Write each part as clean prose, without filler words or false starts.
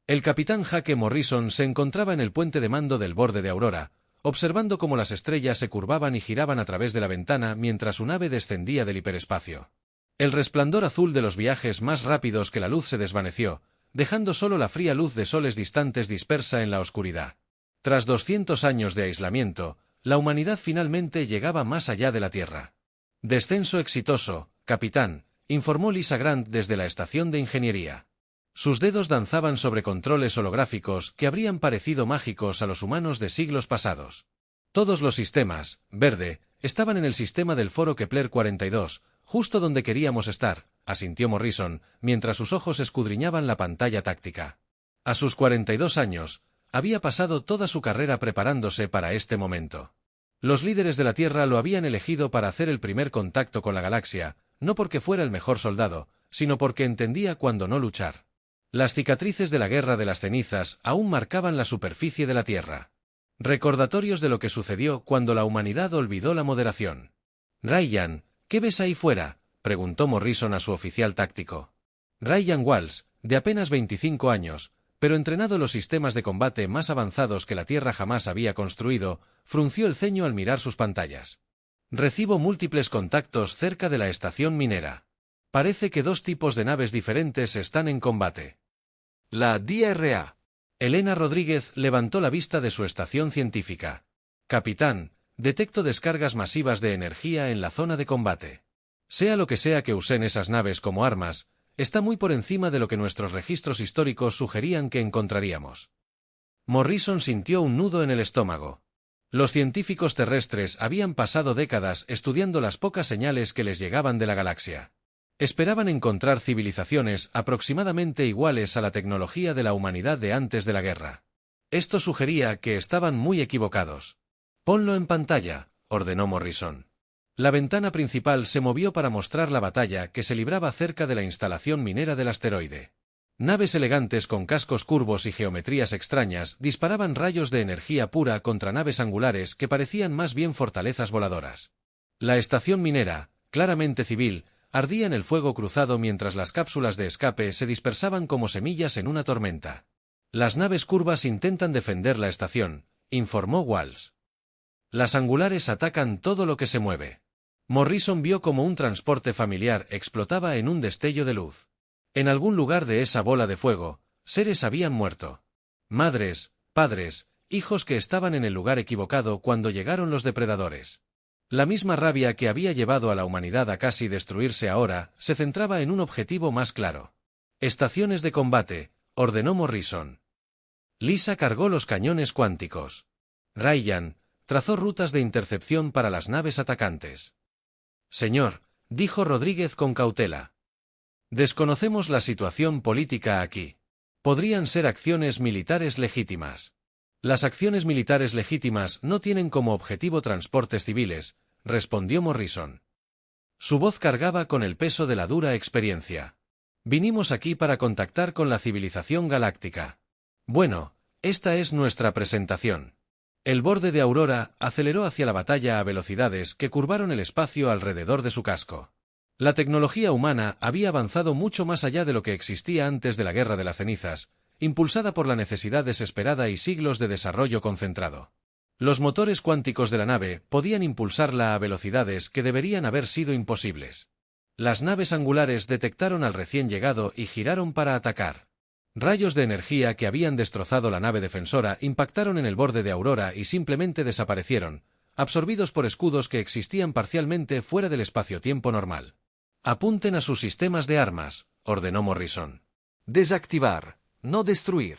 El capitán Jake Morrison se encontraba en el puente de mando del borde de Aurora, observando cómo las estrellas se curvaban y giraban a través de la ventana mientras su nave descendía del hiperespacio. El resplandor azul de los viajes más rápidos que la luz se desvaneció, dejando solo la fría luz de soles distantes dispersa en la oscuridad. Tras 200 años de aislamiento, la humanidad finalmente llegaba más allá de la Tierra. Descenso exitoso, capitán, informó Lisa Grant desde la estación de ingeniería. Sus dedos danzaban sobre controles holográficos que habrían parecido mágicos a los humanos de siglos pasados. Todos los sistemas, verde, estaban en el sistema del foro Kepler 42, justo donde queríamos estar, asintió Morrison, mientras sus ojos escudriñaban la pantalla táctica. A sus 42 años, había pasado toda su carrera preparándose para este momento. Los líderes de la Tierra lo habían elegido para hacer el primer contacto con la galaxia, no porque fuera el mejor soldado, sino porque entendía cuándo no luchar. Las cicatrices de la Guerra de las Cenizas aún marcaban la superficie de la Tierra. Recordatorios de lo que sucedió cuando la humanidad olvidó la moderación. «Ryan, ¿qué ves ahí fuera?», preguntó Morrison a su oficial táctico. Ryan Walsh, de apenas 25 años, pero entrenado en los sistemas de combate más avanzados que la Tierra jamás había construido, frunció el ceño al mirar sus pantallas. «Recibo múltiples contactos cerca de la estación minera. Parece que dos tipos de naves diferentes están en combate». La DRA. Elena Rodríguez levantó la vista de su estación científica. «Capitán, detecto descargas masivas de energía en la zona de combate. Sea lo que sea que usen esas naves como armas, está muy por encima de lo que nuestros registros históricos sugerían que encontraríamos». Morrison sintió un nudo en el estómago. Los científicos terrestres habían pasado décadas estudiando las pocas señales que les llegaban de la galaxia. Esperaban encontrar civilizaciones aproximadamente iguales a la tecnología de la humanidad de antes de la guerra. Esto sugería que estaban muy equivocados. «Ponlo en pantalla», ordenó Morrison. La ventana principal se movió para mostrar la batalla que se libraba cerca de la instalación minera del asteroide. Naves elegantes con cascos curvos y geometrías extrañas disparaban rayos de energía pura contra naves angulares que parecían más bien fortalezas voladoras. La estación minera, claramente civil, ardía en el fuego cruzado mientras las cápsulas de escape se dispersaban como semillas en una tormenta. «Las naves curvas intentan defender la estación», informó Walsh. «Las angulares atacan todo lo que se mueve». Morrison vio como un transporte familiar explotaba en un destello de luz. En algún lugar de esa bola de fuego, seres habían muerto. Madres, padres, hijos que estaban en el lugar equivocado cuando llegaron los depredadores. La misma rabia que había llevado a la humanidad a casi destruirse ahora, se centraba en un objetivo más claro. «Estaciones de combate», ordenó Morrison. Lisa cargó los cañones cuánticos. Ryan trazó rutas de intercepción para las naves atacantes. «Señor», dijo Rodríguez con cautela. «Desconocemos la situación política aquí. Podrían ser acciones militares legítimas». «Las acciones militares legítimas no tienen como objetivo transportes civiles», respondió Morrison. Su voz cargaba con el peso de la dura experiencia. «Vinimos aquí para contactar con la civilización galáctica. Bueno, esta es nuestra presentación». El borde de Aurora aceleró hacia la batalla a velocidades que curvaron el espacio alrededor de su casco. La tecnología humana había avanzado mucho más allá de lo que existía antes de la Guerra de las Cenizas, impulsada por la necesidad desesperada y siglos de desarrollo concentrado. Los motores cuánticos de la nave podían impulsarla a velocidades que deberían haber sido imposibles. Las naves angulares detectaron al recién llegado y giraron para atacar. Rayos de energía que habían destrozado la nave defensora impactaron en el borde de Aurora y simplemente desaparecieron, absorbidos por escudos que existían parcialmente fuera del espacio-tiempo normal. «Apunten a sus sistemas de armas», ordenó Morrison. Desactivar, no destruir.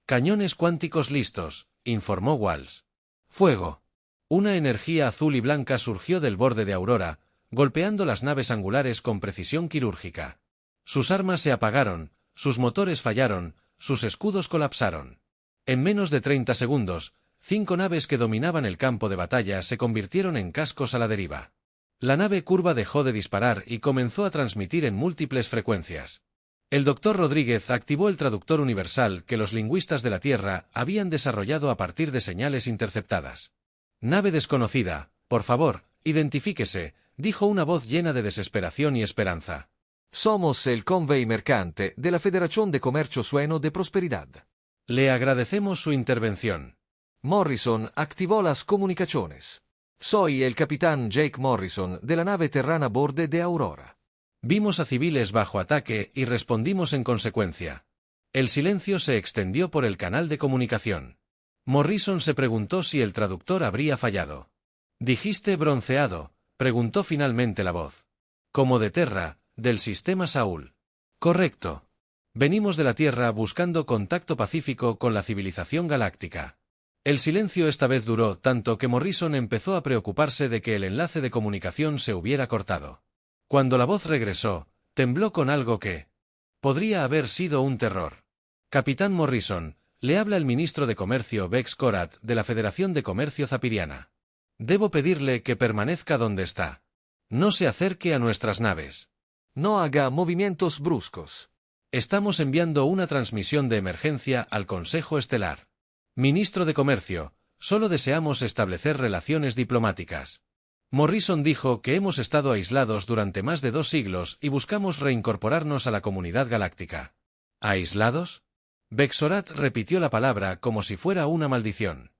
«Cañones cuánticos listos», informó Walsh. «Fuego». Una energía azul y blanca surgió del borde de Aurora, golpeando las naves angulares con precisión quirúrgica. Sus armas se apagaron, sus motores fallaron, sus escudos colapsaron. En menos de 30 segundos, 5 naves que dominaban el campo de batalla se convirtieron en cascos a la deriva. La nave curva dejó de disparar y comenzó a transmitir en múltiples frecuencias. El Dr. Rodríguez activó el traductor universal que los lingüistas de la Tierra habían desarrollado a partir de señales interceptadas. «Nave desconocida, por favor, identifíquese», dijo una voz llena de desesperación y esperanza. Somos el convoy mercante de la Federación de Comercio Sueno de Prosperidad. Le agradecemos su intervención. Morrison activó las comunicaciones. Soy el capitán Jake Morrison de la nave Terrana Borde de Aurora. Vimos a civiles bajo ataque y respondimos en consecuencia. El silencio se extendió por el canal de comunicación. Morrison se preguntó si el traductor habría fallado. «¿Dijiste bronceado?», preguntó finalmente la voz. «Como de Terra, del sistema Saúl». «Correcto. Venimos de la Tierra buscando contacto pacífico con la civilización galáctica». El silencio esta vez duró tanto que Morrison empezó a preocuparse de que el enlace de comunicación se hubiera cortado. Cuando la voz regresó, tembló con algo que podría haber sido un terror. «Capitán Morrison, le habla el ministro de Comercio Vex Korat de la Federación de Comercio Zapiriana. Debo pedirle que permanezca donde está. No se acerque a nuestras naves. No haga movimientos bruscos. Estamos enviando una transmisión de emergencia al Consejo Estelar. Ministro de Comercio, solo deseamos establecer relaciones diplomáticas». Morrison dijo que hemos estado aislados durante más de 2 siglos y buscamos reincorporarnos a la comunidad galáctica. ¿Aislados? Vexorat repitió la palabra como si fuera una maldición.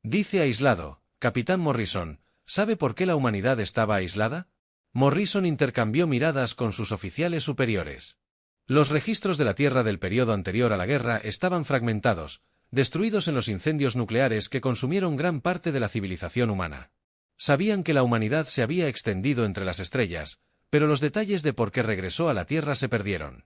Dice aislado, capitán Morrison, ¿sabe por qué la humanidad estaba aislada? Morrison intercambió miradas con sus oficiales superiores. Los registros de la Tierra del periodo anterior a la guerra estaban fragmentados, destruidos en los incendios nucleares que consumieron gran parte de la civilización humana. Sabían que la humanidad se había extendido entre las estrellas, pero los detalles de por qué regresó a la Tierra se perdieron.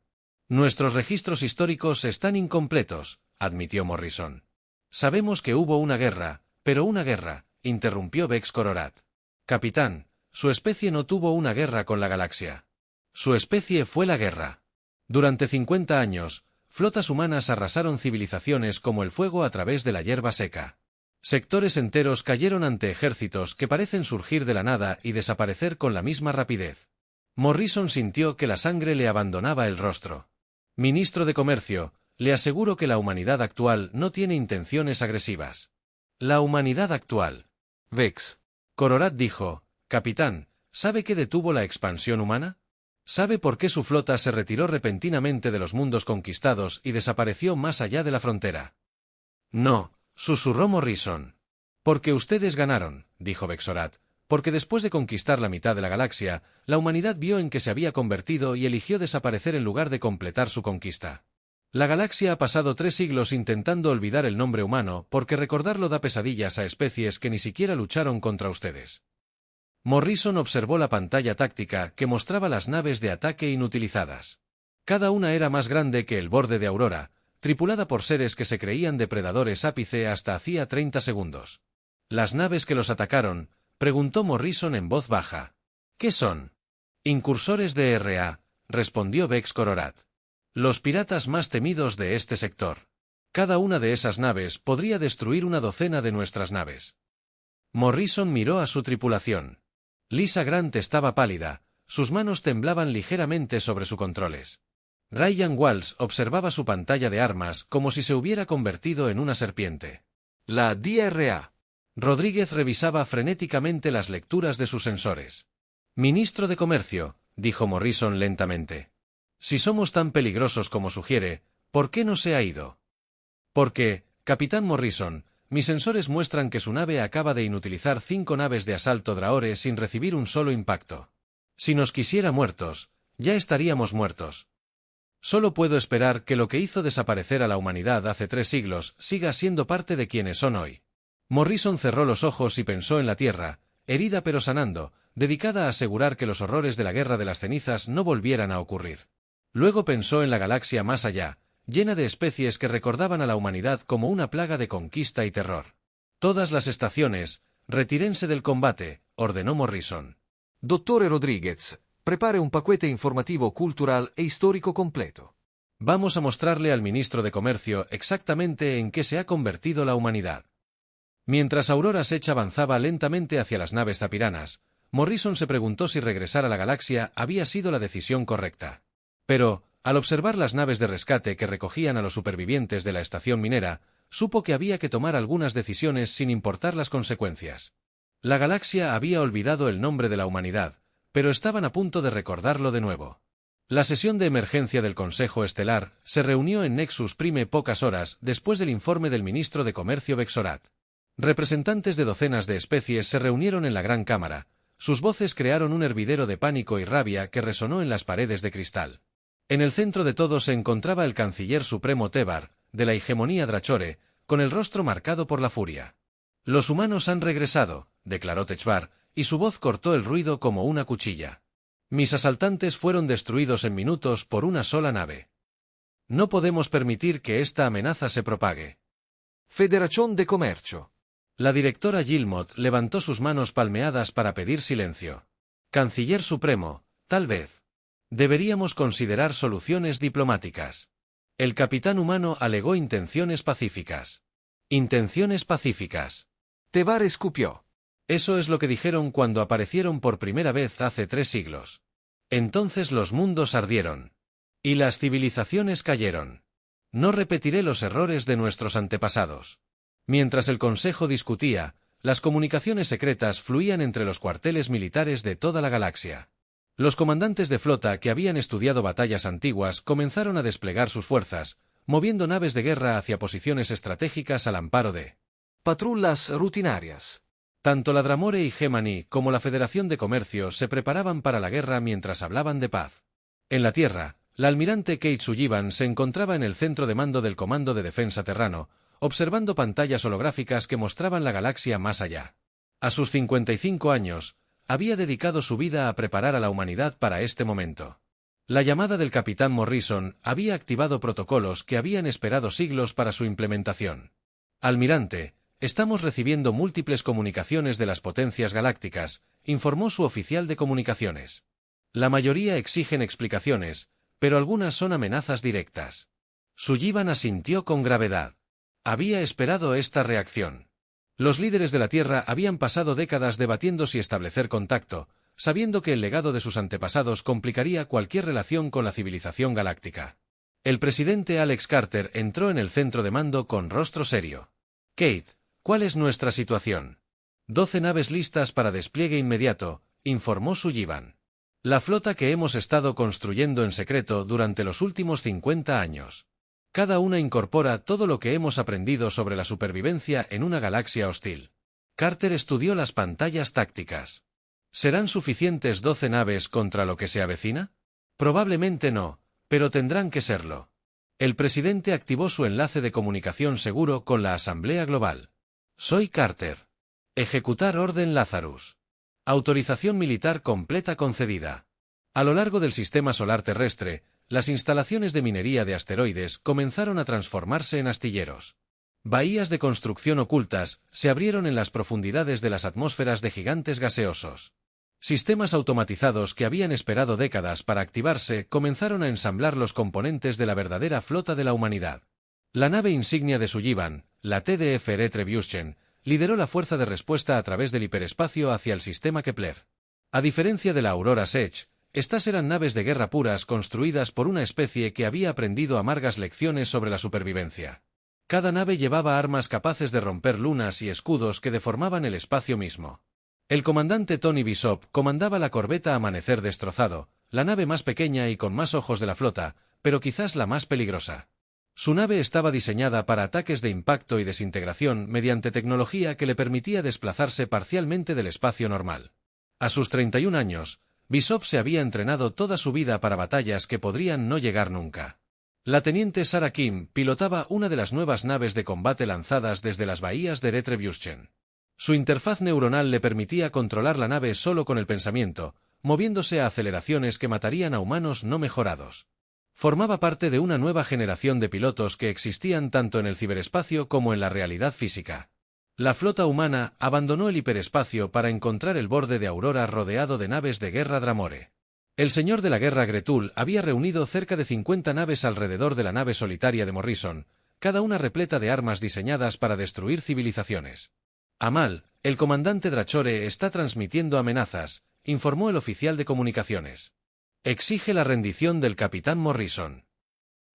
«Nuestros registros históricos están incompletos», admitió Morrison. «Sabemos que hubo una guerra, pero una guerra», interrumpió Vex Korat. «Capitán, su especie no tuvo una guerra con la galaxia. Su especie fue la guerra. Durante 50 años, flotas humanas arrasaron civilizaciones como el fuego a través de la hierba seca. Sectores enteros cayeron ante ejércitos que parecen surgir de la nada y desaparecer con la misma rapidez». Morrison sintió que la sangre le abandonaba el rostro. «Ministro de Comercio, le aseguro que la humanidad actual no tiene intenciones agresivas». «La humanidad actual». Vex Korat dijo, «Capitán, ¿sabe qué detuvo la expansión humana? ¿Sabe por qué su flota se retiró repentinamente de los mundos conquistados y desapareció más allá de la frontera?» «No», susurró Morrison. «Porque ustedes ganaron», dijo Vexorat, «porque después de conquistar la mitad de la galaxia, la humanidad vio en qué se había convertido y eligió desaparecer en lugar de completar su conquista. La galaxia ha pasado 3 siglos intentando olvidar el nombre humano porque recordarlo da pesadillas a especies que ni siquiera lucharon contra ustedes». Morrison observó la pantalla táctica que mostraba las naves de ataque inutilizadas. Cada una era más grande que el borde de Aurora, tripulada por seres que se creían depredadores ápice hasta hacía 30 segundos. «¿Las naves que los atacaron?», preguntó Morrison en voz baja. «¿Qué son?» «Incursores de RA», respondió Vex Korat. «Los piratas más temidos de este sector. Cada una de esas naves podría destruir una docena de nuestras naves». Morrison miró a su tripulación. Lisa Grant estaba pálida, sus manos temblaban ligeramente sobre sus controles. Ryan Walsh observaba su pantalla de armas como si se hubiera convertido en una serpiente. La DRA. Rodríguez revisaba frenéticamente las lecturas de sus sensores. «Ministro de Comercio», dijo Morrison lentamente. «Si somos tan peligrosos como sugiere, ¿por qué no se ha ido?» «Porque, capitán Morrison, mis sensores muestran que su nave acaba de inutilizar 5 naves de asalto Draore sin recibir un solo impacto. Si nos quisiera muertos, ya estaríamos muertos. Solo puedo esperar que lo que hizo desaparecer a la humanidad hace 3 siglos siga siendo parte de quienes son hoy». Morrison cerró los ojos y pensó en la Tierra, herida pero sanando, dedicada a asegurar que los horrores de la Guerra de las Cenizas no volvieran a ocurrir. Luego pensó en la galaxia más allá, llena de especies que recordaban a la humanidad como una plaga de conquista y terror. «Todas las estaciones, retírense del combate», ordenó Morrison. Dottore Rodríguez, prepare un paquete informativo cultural e histórico completo. Vamos a mostrarle al ministro de Comercio exactamente en qué se ha convertido la humanidad. Mientras Aurora Sech avanzaba lentamente hacia las naves zapiranas, Morrison se preguntó si regresar a la galaxia había sido la decisión correcta. Pero, al observar las naves de rescate que recogían a los supervivientes de la estación minera, supo que había que tomar algunas decisiones sin importar las consecuencias. La galaxia había olvidado el nombre de la humanidad, pero estaban a punto de recordarlo de nuevo. La sesión de emergencia del Consejo Estelar se reunió en Nexus Prime pocas horas después del informe del ministro de Comercio Vexorat. Representantes de docenas de especies se reunieron en la Gran Cámara. Sus voces crearon un hervidero de pánico y rabia que resonó en las paredes de cristal. En el centro de todo se encontraba el canciller supremo Tebar, de la hegemonía Drachore, con el rostro marcado por la furia. «Los humanos han regresado», declaró Techbar, y su voz cortó el ruido como una cuchilla. «Mis asaltantes fueron destruidos en minutos por una sola nave. No podemos permitir que esta amenaza se propague». Federación de Comercio. La directora Gilmot levantó sus manos palmeadas para pedir silencio. «Canciller supremo, tal vez. Deberíamos considerar soluciones diplomáticas». El capitán humano alegó intenciones pacíficas. «Intenciones pacíficas». Tebar escupió. Eso es lo que dijeron cuando aparecieron por primera vez hace 3 siglos. Entonces los mundos ardieron. Y las civilizaciones cayeron. No repetiré los errores de nuestros antepasados. Mientras el Consejo discutía, las comunicaciones secretas fluían entre los cuarteles militares de toda la galaxia. Los comandantes de flota que habían estudiado batallas antiguas comenzaron a desplegar sus fuerzas, moviendo naves de guerra hacia posiciones estratégicas al amparo de patrullas rutinarias. Tanto la Dramore y Gemani como la Federación de Comercio se preparaban para la guerra mientras hablaban de paz. En la Tierra, la almirante Kate Sullivan se encontraba en el centro de mando del Comando de Defensa Terrano, observando pantallas holográficas que mostraban la galaxia más allá. A sus 55 años, había dedicado su vida a preparar a la humanidad para este momento. La llamada del capitán Morrison había activado protocolos que habían esperado siglos para su implementación. «Almirante, estamos recibiendo múltiples comunicaciones de las potencias galácticas», informó su oficial de comunicaciones. «La mayoría exigen explicaciones, pero algunas son amenazas directas». Sullivan asintió con gravedad. Había esperado esta reacción. Los líderes de la Tierra habían pasado décadas debatiendo si establecer contacto, sabiendo que el legado de sus antepasados complicaría cualquier relación con la civilización galáctica. El presidente Alex Carter entró en el centro de mando con rostro serio. «Kate, ¿cuál es nuestra situación?» 12 naves listas para despliegue inmediato, informó Sullivan. «La flota que hemos estado construyendo en secreto durante los últimos 50 años. Cada una incorpora todo lo que hemos aprendido sobre la supervivencia en una galaxia hostil». Carter estudió las pantallas tácticas. ¿Serán suficientes 12 naves contra lo que se avecina? Probablemente no, pero tendrán que serlo. El presidente activó su enlace de comunicación seguro con la Asamblea Global. «Soy Carter. Ejecutar orden Lazarus. Autorización militar completa concedida». A lo largo del sistema solar terrestre, las instalaciones de minería de asteroides comenzaron a transformarse en astilleros. Bahías de construcción ocultas se abrieron en las profundidades de las atmósferas de gigantes gaseosos. Sistemas automatizados que habían esperado décadas para activarse comenzaron a ensamblar los componentes de la verdadera flota de la humanidad. La nave insignia de Sullivan, la TDF Retribution, lideró la fuerza de respuesta a través del hiperespacio hacia el sistema Kepler. A diferencia de la Aurora Sech, estas eran naves de guerra puras construidas por una especie que había aprendido amargas lecciones sobre la supervivencia. Cada nave llevaba armas capaces de romper lunas y escudos que deformaban el espacio mismo. El comandante Tony Bishop comandaba la corbeta Amanecer Destrozado, la nave más pequeña y con más ojos de la flota, pero quizás la más peligrosa. Su nave estaba diseñada para ataques de impacto y desintegración mediante tecnología que le permitía desplazarse parcialmente del espacio normal. A sus 31 años, Bishop se había entrenado toda su vida para batallas que podrían no llegar nunca. La teniente Sarah Kim pilotaba una de las nuevas naves de combate lanzadas desde las bahías de Retribution. Su interfaz neuronal le permitía controlar la nave solo con el pensamiento, moviéndose a aceleraciones que matarían a humanos no mejorados. Formaba parte de una nueva generación de pilotos que existían tanto en el ciberespacio como en la realidad física. La flota humana abandonó el hiperespacio para encontrar el borde de Aurora rodeado de naves de guerra Dramore. El señor de la guerra Gretul había reunido cerca de 50 naves alrededor de la nave solitaria de Morrison, cada una repleta de armas diseñadas para destruir civilizaciones. «Amal, el comandante Drachore está transmitiendo amenazas», informó el oficial de comunicaciones. «Exige la rendición del capitán Morrison».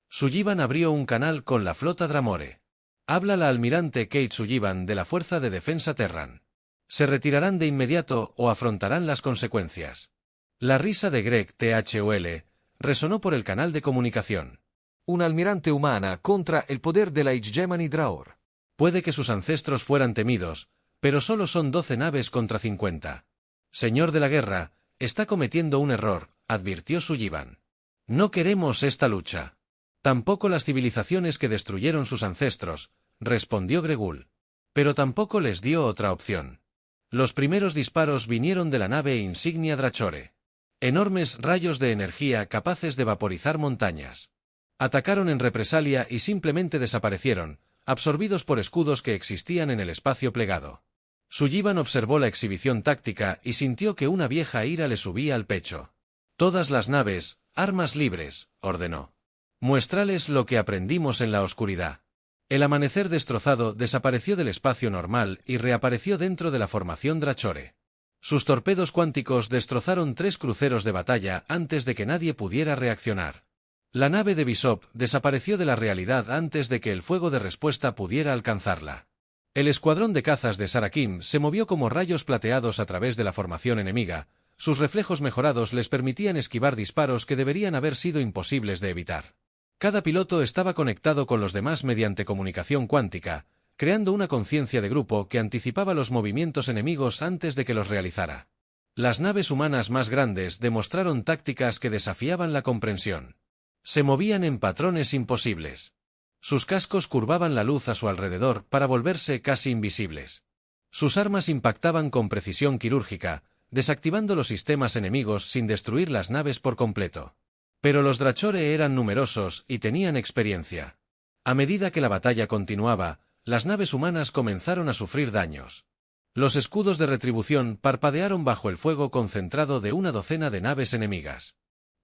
Sullivan abrió un canal con la flota Dramore. «Habla la almirante Kate Sullivan de la Fuerza de Defensa Terran. Se retirarán de inmediato o afrontarán las consecuencias». La risa de Greg Thul resonó por el canal de comunicación. Una almirante humana contra el poder de la hegemony Drahor. Puede que sus ancestros fueran temidos, pero solo son 12 naves contra 50. Señor de la guerra, está cometiendo un error, advirtió Sullivan. No queremos esta lucha. Tampoco las civilizaciones que destruyeron sus ancestros, respondió Gregul. Pero tampoco les dio otra opción. Los primeros disparos vinieron de la nave insignia Drachore. Enormes rayos de energía capaces de vaporizar montañas. Atacaron en represalia y simplemente desaparecieron, absorbidos por escudos que existían en el espacio plegado. Sullivan observó la exhibición táctica y sintió que una vieja ira le subía al pecho. Todas las naves, armas libres, ordenó. Muéstrales lo que aprendimos en la oscuridad. El amanecer destrozado desapareció del espacio normal y reapareció dentro de la formación Drachore. Sus torpedos cuánticos destrozaron 3 cruceros de batalla antes de que nadie pudiera reaccionar. La nave de Bishop desapareció de la realidad antes de que el fuego de respuesta pudiera alcanzarla. El escuadrón de cazas de Sarakim se movió como rayos plateados a través de la formación enemiga. Sus reflejos mejorados les permitían esquivar disparos que deberían haber sido imposibles de evitar. Cada piloto estaba conectado con los demás mediante comunicación cuántica, creando una conciencia de grupo que anticipaba los movimientos enemigos antes de que los realizara. Las naves humanas más grandes demostraron tácticas que desafiaban la comprensión. Se movían en patrones imposibles. Sus cascos curvaban la luz a su alrededor para volverse casi invisibles. Sus armas impactaban con precisión quirúrgica, desactivando los sistemas enemigos sin destruir las naves por completo. Pero los Drachore eran numerosos y tenían experiencia. A medida que la batalla continuaba, las naves humanas comenzaron a sufrir daños. Los escudos de retribución parpadearon bajo el fuego concentrado de una docena de naves enemigas.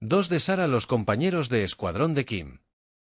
2 de Sara, los compañeros de escuadrón de Kim.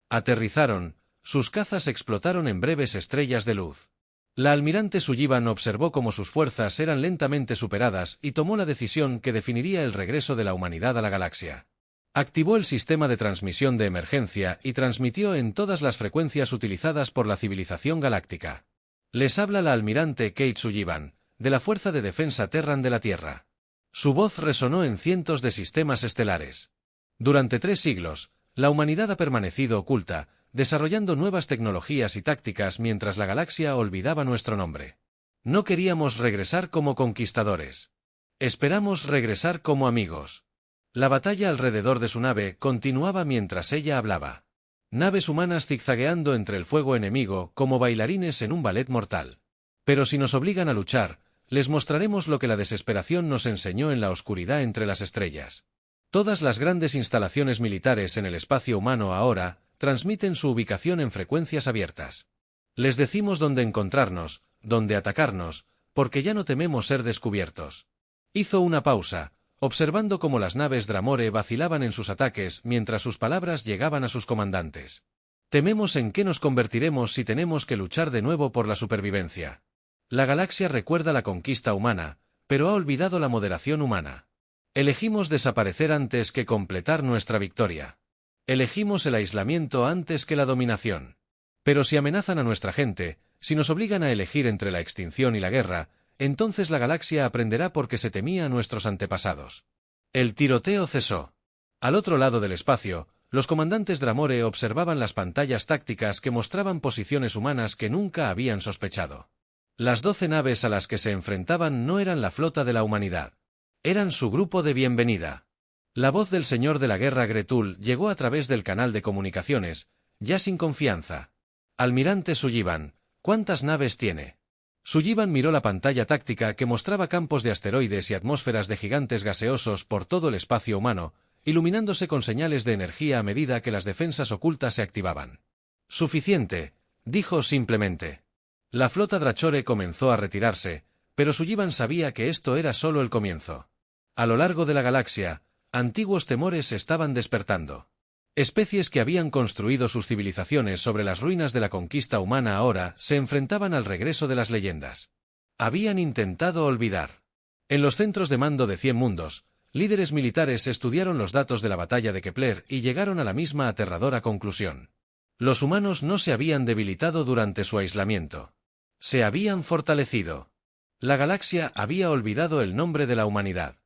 Aterrizaron, sus cazas explotaron en breves estrellas de luz. La almirante Sullivan observó cómo sus fuerzas eran lentamente superadas y tomó la decisión que definiría el regreso de la humanidad a la galaxia. Activó el sistema de transmisión de emergencia y transmitió en todas las frecuencias utilizadas por la civilización galáctica. Les habla la almirante Kate Sullivan, de la Fuerza de Defensa Terran de la Tierra. Su voz resonó en cientos de sistemas estelares. Durante 3 siglos, la humanidad ha permanecido oculta, desarrollando nuevas tecnologías y tácticas mientras la galaxia olvidaba nuestro nombre. No queríamos regresar como conquistadores. Esperamos regresar como amigos. La batalla alrededor de su nave continuaba mientras ella hablaba. Naves humanas zigzagueando entre el fuego enemigo como bailarines en un ballet mortal. Pero si nos obligan a luchar, les mostraremos lo que la desesperación nos enseñó en la oscuridad entre las estrellas. Todas las grandes instalaciones militares en el espacio humano ahora transmiten su ubicación en frecuencias abiertas. Les decimos dónde encontrarnos, dónde atacarnos, porque ya no tememos ser descubiertos. Hizo una pausa, observando cómo las naves Dramore vacilaban en sus ataques mientras sus palabras llegaban a sus comandantes. Tememos en qué nos convertiremos si tenemos que luchar de nuevo por la supervivencia. La galaxia recuerda la conquista humana, pero ha olvidado la moderación humana. Elegimos desaparecer antes que completar nuestra victoria. Elegimos el aislamiento antes que la dominación. Pero si amenazan a nuestra gente, si nos obligan a elegir entre la extinción y la guerra, entonces la galaxia aprenderá por qué se temía a nuestros antepasados. El tiroteo cesó. Al otro lado del espacio, los comandantes Dramore observaban las pantallas tácticas que mostraban posiciones humanas que nunca habían sospechado. Las 12 naves a las que se enfrentaban no eran la flota de la humanidad. Eran su grupo de bienvenida. La voz del señor de la guerra Gretul llegó a través del canal de comunicaciones, ya sin confianza. Almirante Sullivan, ¿cuántas naves tiene? Sullivan miró la pantalla táctica que mostraba campos de asteroides y atmósferas de gigantes gaseosos por todo el espacio humano, iluminándose con señales de energía a medida que las defensas ocultas se activaban. Suficiente, dijo simplemente. La flota Drachore comenzó a retirarse, pero Sullivan sabía que esto era solo el comienzo. A lo largo de la galaxia, antiguos temores estaban despertando. Especies que habían construido sus civilizaciones sobre las ruinas de la conquista humana ahora se enfrentaban al regreso de las leyendas. Habían intentado olvidar. En los centros de mando de 100 mundos, líderes militares estudiaron los datos de la batalla de Kepler y llegaron a la misma aterradora conclusión. Los humanos no se habían debilitado durante su aislamiento. Se habían fortalecido. La galaxia había olvidado el nombre de la humanidad.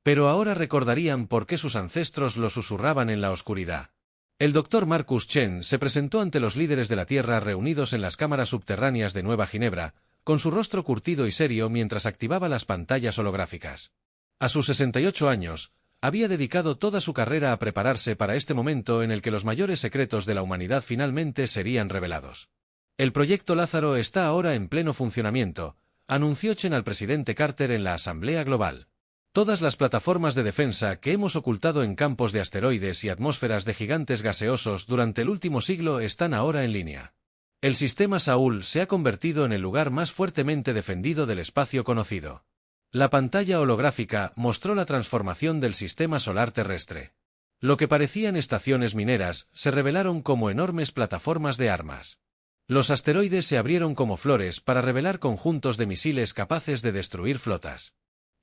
Pero ahora recordarían por qué sus ancestros lo susurraban en la oscuridad. El Dr. Marcus Chen se presentó ante los líderes de la Tierra reunidos en las cámaras subterráneas de Nueva Ginebra, con su rostro curtido y serio mientras activaba las pantallas holográficas. A sus 68 años, había dedicado toda su carrera a prepararse para este momento en el que los mayores secretos de la humanidad finalmente serían revelados. El proyecto Lázaro está ahora en pleno funcionamiento, anunció Chen al presidente Carter en la Asamblea Global. Todas las plataformas de defensa que hemos ocultado en campos de asteroides y atmósferas de gigantes gaseosos durante el último siglo están ahora en línea. El sistema Saúl se ha convertido en el lugar más fuertemente defendido del espacio conocido. La pantalla holográfica mostró la transformación del sistema solar terrestre. Lo que parecían estaciones mineras se revelaron como enormes plataformas de armas. Los asteroides se abrieron como flores para revelar conjuntos de misiles capaces de destruir flotas.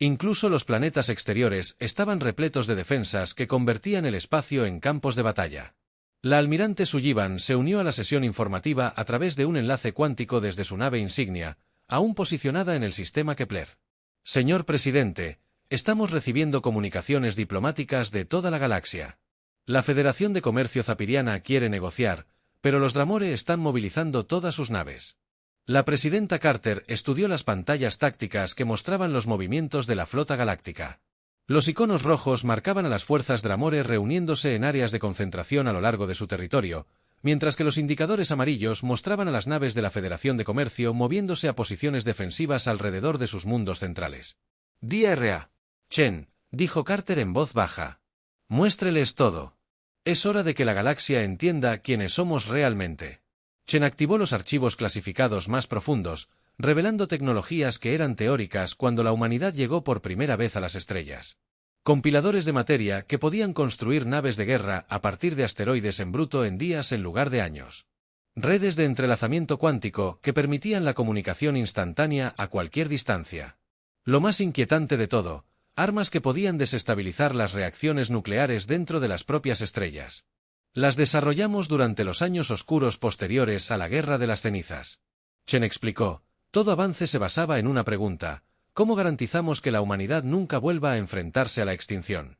Incluso los planetas exteriores estaban repletos de defensas que convertían el espacio en campos de batalla. La almirante Sullivan se unió a la sesión informativa a través de un enlace cuántico desde su nave insignia, aún posicionada en el sistema Kepler. Señor presidente, estamos recibiendo comunicaciones diplomáticas de toda la galaxia. La Federación de Comercio Zapiriana quiere negociar, pero los Dramore están movilizando todas sus naves. La presidenta Carter estudió las pantallas tácticas que mostraban los movimientos de la flota galáctica. Los iconos rojos marcaban a las fuerzas Dramore reuniéndose en áreas de concentración a lo largo de su territorio, mientras que los indicadores amarillos mostraban a las naves de la Federación de Comercio moviéndose a posiciones defensivas alrededor de sus mundos centrales. DRA. Chen, dijo Carter en voz baja. Muéstreles todo. Es hora de que la galaxia entienda quiénes somos realmente. Chen activó los archivos clasificados más profundos, revelando tecnologías que eran teóricas cuando la humanidad llegó por primera vez a las estrellas. Compiladores de materia que podían construir naves de guerra a partir de asteroides en bruto en días en lugar de años. Redes de entrelazamiento cuántico que permitían la comunicación instantánea a cualquier distancia. Lo más inquietante de todo, armas que podían desestabilizar las reacciones nucleares dentro de las propias estrellas. Las desarrollamos durante los años oscuros posteriores a la Guerra de las Cenizas. Chen explicó, todo avance se basaba en una pregunta: ¿cómo garantizamos que la humanidad nunca vuelva a enfrentarse a la extinción?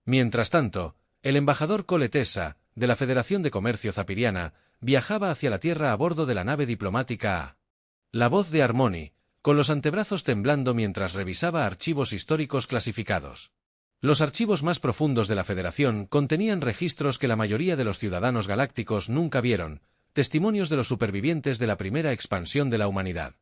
Mientras tanto, el embajador Cole Tessa, de la Federación de Comercio Zapiriana, viajaba hacia la Tierra a bordo de la nave diplomática A. La voz de Harmony, con los antebrazos temblando mientras revisaba archivos históricos clasificados. Los archivos más profundos de la Federación contenían registros que la mayoría de los ciudadanos galácticos nunca vieron, testimonios de los supervivientes de la primera expansión de la humanidad.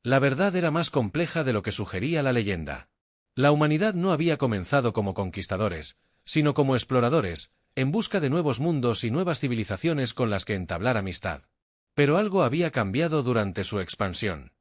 La verdad era más compleja de lo que sugería la leyenda. La humanidad no había comenzado como conquistadores, sino como exploradores, en busca de nuevos mundos y nuevas civilizaciones con las que entablar amistad. Pero algo había cambiado durante su expansión.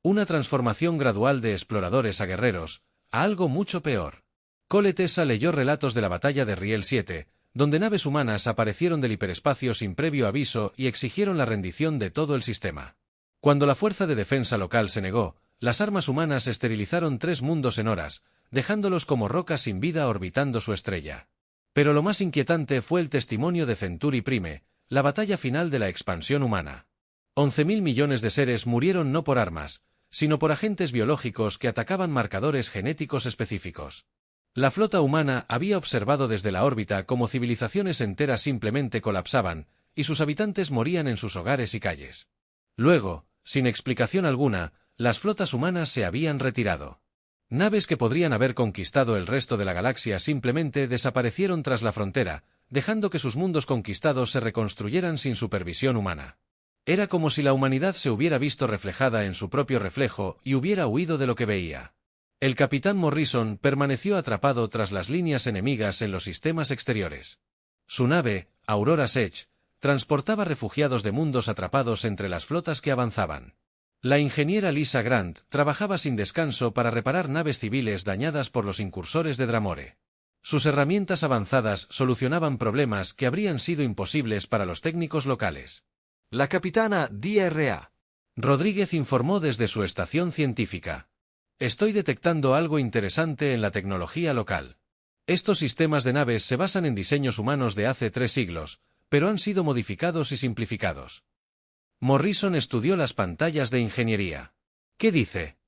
Una transformación gradual de exploradores a guerreros, a algo mucho peor. Cole Tessa leyó relatos de la batalla de Riel 7, donde naves humanas aparecieron del hiperespacio sin previo aviso y exigieron la rendición de todo el sistema. Cuando la fuerza de defensa local se negó, las armas humanas esterilizaron 3 mundos en horas, dejándolos como rocas sin vida orbitando su estrella. Pero lo más inquietante fue el testimonio de Centuri Prime, la batalla final de la expansión humana. 11.000 millones de seres murieron no por armas, sino por agentes biológicos que atacaban marcadores genéticos específicos. La flota humana había observado desde la órbita cómo civilizaciones enteras simplemente colapsaban, y sus habitantes morían en sus hogares y calles. Luego, sin explicación alguna, las flotas humanas se habían retirado. Naves que podrían haber conquistado el resto de la galaxia simplemente desaparecieron tras la frontera, dejando que sus mundos conquistados se reconstruyeran sin supervisión humana. Era como si la humanidad se hubiera visto reflejada en su propio reflejo y hubiera huido de lo que veía. El capitán Morrison permaneció atrapado tras las líneas enemigas en los sistemas exteriores. Su nave, Aurora Edge, transportaba refugiados de mundos atrapados entre las flotas que avanzaban. La ingeniera Lisa Grant trabajaba sin descanso para reparar naves civiles dañadas por los incursores de Dramore. Sus herramientas avanzadas solucionaban problemas que habrían sido imposibles para los técnicos locales. La capitana DRA. Rodríguez informó desde su estación científica. Estoy detectando algo interesante en la tecnología local. Estos sistemas de naves se basan en diseños humanos de hace 3 siglos, pero han sido modificados y simplificados. Morrison estudió las pantallas de ingeniería. ¿Qué dice?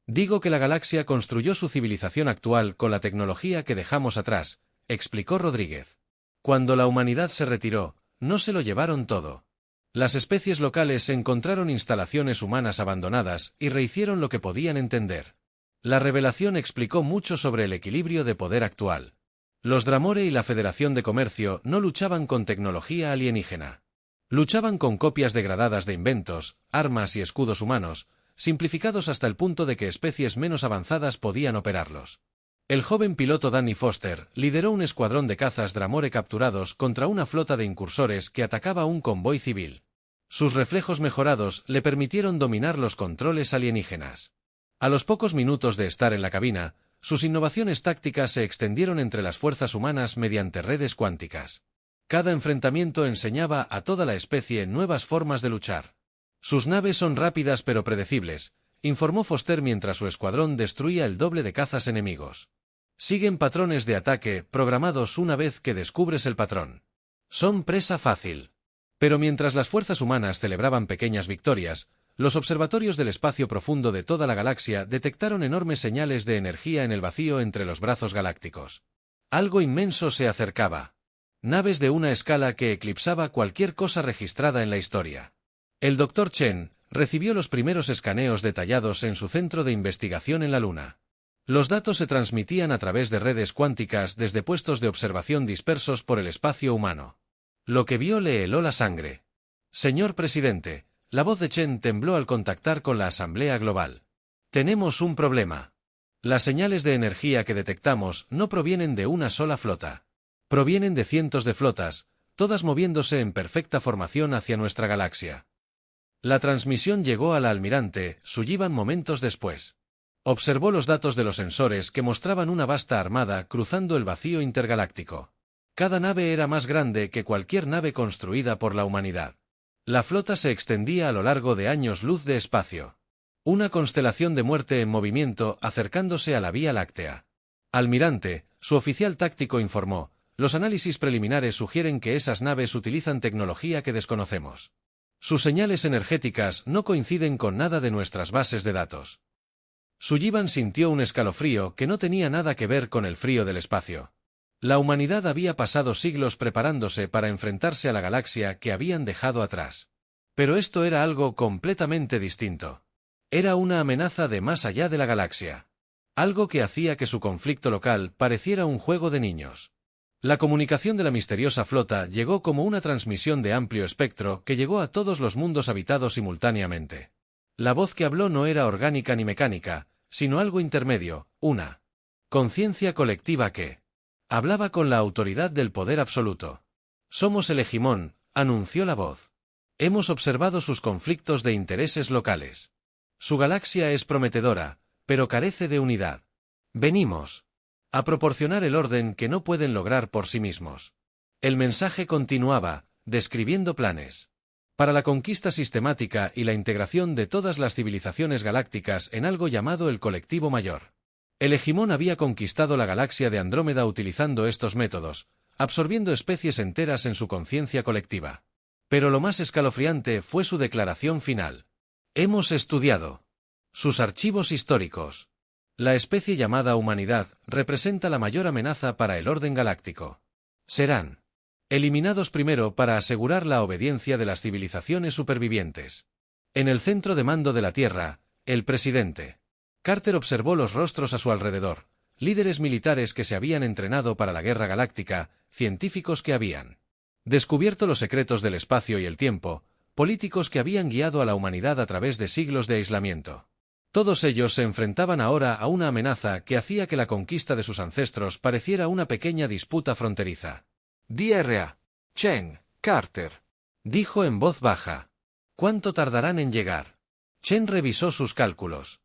Digo que la galaxia construyó su civilización actual con la tecnología que dejamos atrás, explicó Rodríguez. Cuando la humanidad se retiró, no se lo llevaron todo. Las especies locales encontraron instalaciones humanas abandonadas y rehicieron lo que podían entender. La revelación explicó mucho sobre el equilibrio de poder actual. Los Dramore y la Federación de Comercio no luchaban con tecnología alienígena. Luchaban con copias degradadas de inventos, armas y escudos humanos, simplificados hasta el punto de que especies menos avanzadas podían operarlos. El joven piloto Danny Foster lideró un escuadrón de cazas Dramore capturados contra una flota de incursores que atacaba un convoy civil. Sus reflejos mejorados le permitieron dominar los controles alienígenas. A los pocos minutos de estar en la cabina, sus innovaciones tácticas se extendieron entre las fuerzas humanas mediante redes cuánticas. Cada enfrentamiento enseñaba a toda la especie nuevas formas de luchar. Sus naves son rápidas pero predecibles, informó Foster mientras su escuadrón destruía el doble de cazas enemigos. Siguen patrones de ataque programados una vez que descubres el patrón. Son presa fácil. Pero mientras las fuerzas humanas celebraban pequeñas victorias, los observatorios del espacio profundo de toda la galaxia detectaron enormes señales de energía en el vacío entre los brazos galácticos. Algo inmenso se acercaba. Naves de una escala que eclipsaba cualquier cosa registrada en la historia. El Dr. Chen recibió los primeros escaneos detallados en su centro de investigación en la Luna. Los datos se transmitían a través de redes cuánticas desde puestos de observación dispersos por el espacio humano. Lo que vio le heló la sangre. Señor presidente, la voz de Chen tembló al contactar con la Asamblea Global. Tenemos un problema. Las señales de energía que detectamos no provienen de una sola flota. Provienen de cientos de flotas, todas moviéndose en perfecta formación hacia nuestra galaxia. La transmisión llegó a la almirante Sullivan momentos después. Observó los datos de los sensores que mostraban una vasta armada cruzando el vacío intergaláctico. Cada nave era más grande que cualquier nave construida por la humanidad. La flota se extendía a lo largo de años luz de espacio. Una constelación de muerte en movimiento acercándose a la Vía Láctea. Almirante, su oficial táctico informó, los análisis preliminares sugieren que esas naves utilizan tecnología que desconocemos. Sus señales energéticas no coinciden con nada de nuestras bases de datos. Sullivan sintió un escalofrío que no tenía nada que ver con el frío del espacio. La humanidad había pasado siglos preparándose para enfrentarse a la galaxia que habían dejado atrás. Pero esto era algo completamente distinto. Era una amenaza de más allá de la galaxia. Algo que hacía que su conflicto local pareciera un juego de niños. La comunicación de la misteriosa flota llegó como una transmisión de amplio espectro que llegó a todos los mundos habitados simultáneamente. La voz que habló no era orgánica ni mecánica, sino algo intermedio, una conciencia colectiva que hablaba con la autoridad del poder absoluto. Somos el hegemón, anunció la voz. Hemos observado sus conflictos de intereses locales. Su galaxia es prometedora, pero carece de unidad. Venimos a proporcionar el orden que no pueden lograr por sí mismos. El mensaje continuaba, describiendo planes para la conquista sistemática y la integración de todas las civilizaciones galácticas en algo llamado el colectivo mayor. El hegemón había conquistado la galaxia de Andrómeda utilizando estos métodos, absorbiendo especies enteras en su conciencia colectiva. Pero lo más escalofriante fue su declaración final. Hemos estudiado sus archivos históricos. La especie llamada humanidad representa la mayor amenaza para el orden galáctico. Serán eliminados primero para asegurar la obediencia de las civilizaciones supervivientes. En el centro de mando de la Tierra, el presidente Carter observó los rostros a su alrededor, líderes militares que se habían entrenado para la guerra galáctica, científicos que habían descubierto los secretos del espacio y el tiempo, políticos que habían guiado a la humanidad a través de siglos de aislamiento. Todos ellos se enfrentaban ahora a una amenaza que hacía que la conquista de sus ancestros pareciera una pequeña disputa fronteriza. Dra. Chen, Carter, dijo en voz baja. ¿Cuánto tardarán en llegar? Chen revisó sus cálculos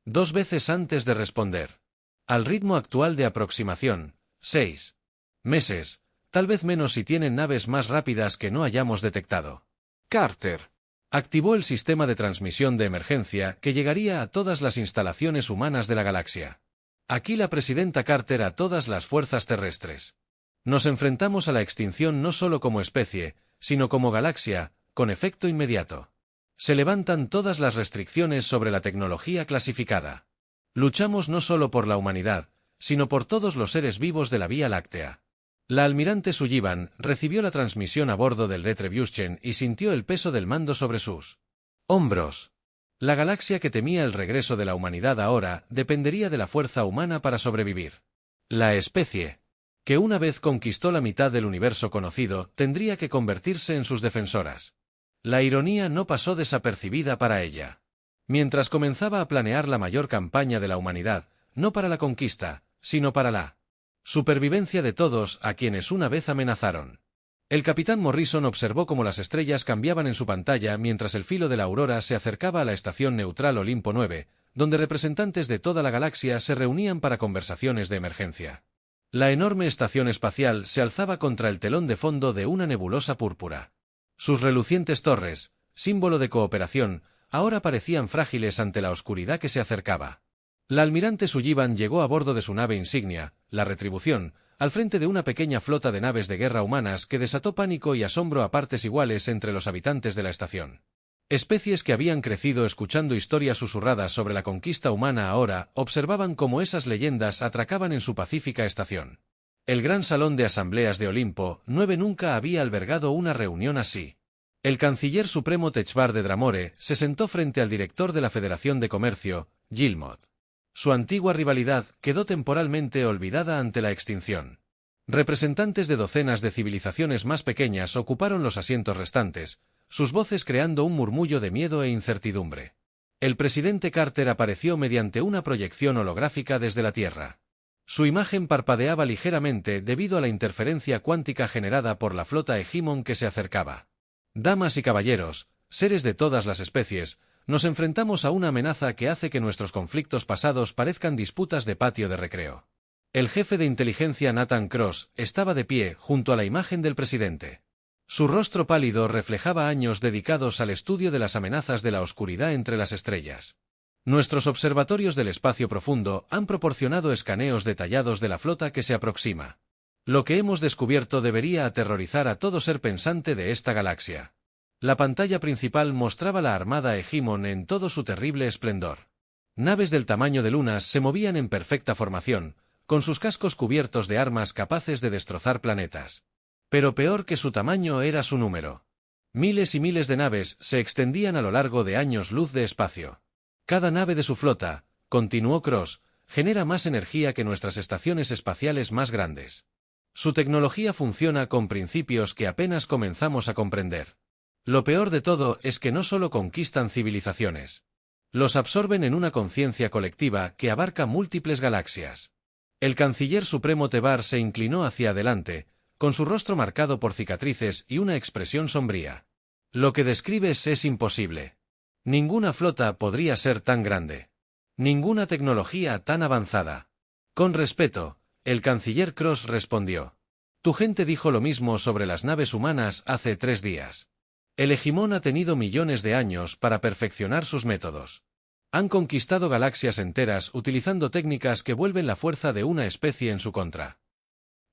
2 veces antes de responder. Al ritmo actual de aproximación, 6 meses, tal vez menos si tienen naves más rápidas que no hayamos detectado. Carter activó el sistema de transmisión de emergencia que llegaría a todas las instalaciones humanas de la galaxia. Aquí la presidenta Carter a todas las fuerzas terrestres. Nos enfrentamos a la extinción no solo como especie, sino como galaxia, con efecto inmediato. Se levantan todas las restricciones sobre la tecnología clasificada. Luchamos no solo por la humanidad, sino por todos los seres vivos de la Vía Láctea. La almirante Sullivan recibió la transmisión a bordo del Retribution y sintió el peso del mando sobre sus hombros. La galaxia que temía el regreso de la humanidad ahora dependería de la fuerza humana para sobrevivir. La especie, que una vez conquistó la mitad del universo conocido, tendría que convertirse en sus defensoras. La ironía no pasó desapercibida para ella. Mientras comenzaba a planear la mayor campaña de la humanidad, no para la conquista, sino para la supervivencia de todos a quienes una vez amenazaron. El capitán Morrison observó cómo las estrellas cambiaban en su pantalla mientras el filo de la aurora se acercaba a la estación neutral Olimpo 9, donde representantes de toda la galaxia se reunían para conversaciones de emergencia. La enorme estación espacial se alzaba contra el telón de fondo de una nebulosa púrpura. Sus relucientes torres, símbolo de cooperación, ahora parecían frágiles ante la oscuridad que se acercaba. La almirante Sullivan llegó a bordo de su nave insignia, la Retribución, al frente de una pequeña flota de naves de guerra humanas que desató pánico y asombro a partes iguales entre los habitantes de la estación. Especies que habían crecido escuchando historias susurradas sobre la conquista humana ahora observaban cómo esas leyendas atracaban en su pacífica estación. El gran salón de asambleas de Olimpo 9 nunca había albergado una reunión así. El canciller supremo Techbar de Dramore se sentó frente al director de la Federación de Comercio, Gilmot. Su antigua rivalidad quedó temporalmente olvidada ante la extinción. Representantes de docenas de civilizaciones más pequeñas ocuparon los asientos restantes, sus voces creando un murmullo de miedo e incertidumbre. El presidente Carter apareció mediante una proyección holográfica desde la Tierra. Su imagen parpadeaba ligeramente debido a la interferencia cuántica generada por la flota Hegemon que se acercaba. Damas y caballeros, seres de todas las especies, nos enfrentamos a una amenaza que hace que nuestros conflictos pasados parezcan disputas de patio de recreo. El jefe de inteligencia Nathan Cross estaba de pie junto a la imagen del presidente. Su rostro pálido reflejaba años dedicados al estudio de las amenazas de la oscuridad entre las estrellas. Nuestros observatorios del espacio profundo han proporcionado escaneos detallados de la flota que se aproxima. Lo que hemos descubierto debería aterrorizar a todo ser pensante de esta galaxia. La pantalla principal mostraba la armada Hegemon en todo su terrible esplendor. Naves del tamaño de lunas se movían en perfecta formación, con sus cascos cubiertos de armas capaces de destrozar planetas. Pero peor que su tamaño era su número. Miles y miles de naves se extendían a lo largo de años luz de espacio. Cada nave de su flota, continuó Cross, genera más energía que nuestras estaciones espaciales más grandes. Su tecnología funciona con principios que apenas comenzamos a comprender. Lo peor de todo es que no solo conquistan civilizaciones. Los absorben en una conciencia colectiva que abarca múltiples galaxias. El canciller supremo Tebar se inclinó hacia adelante, con su rostro marcado por cicatrices y una expresión sombría. Lo que describes es imposible. Ninguna flota podría ser tan grande. Ninguna tecnología tan avanzada. Con respeto, el canciller Cross respondió. Tu gente dijo lo mismo sobre las naves humanas hace 3 días. El Hegemon ha tenido millones de años para perfeccionar sus métodos. Han conquistado galaxias enteras utilizando técnicas que vuelven la fuerza de una especie en su contra.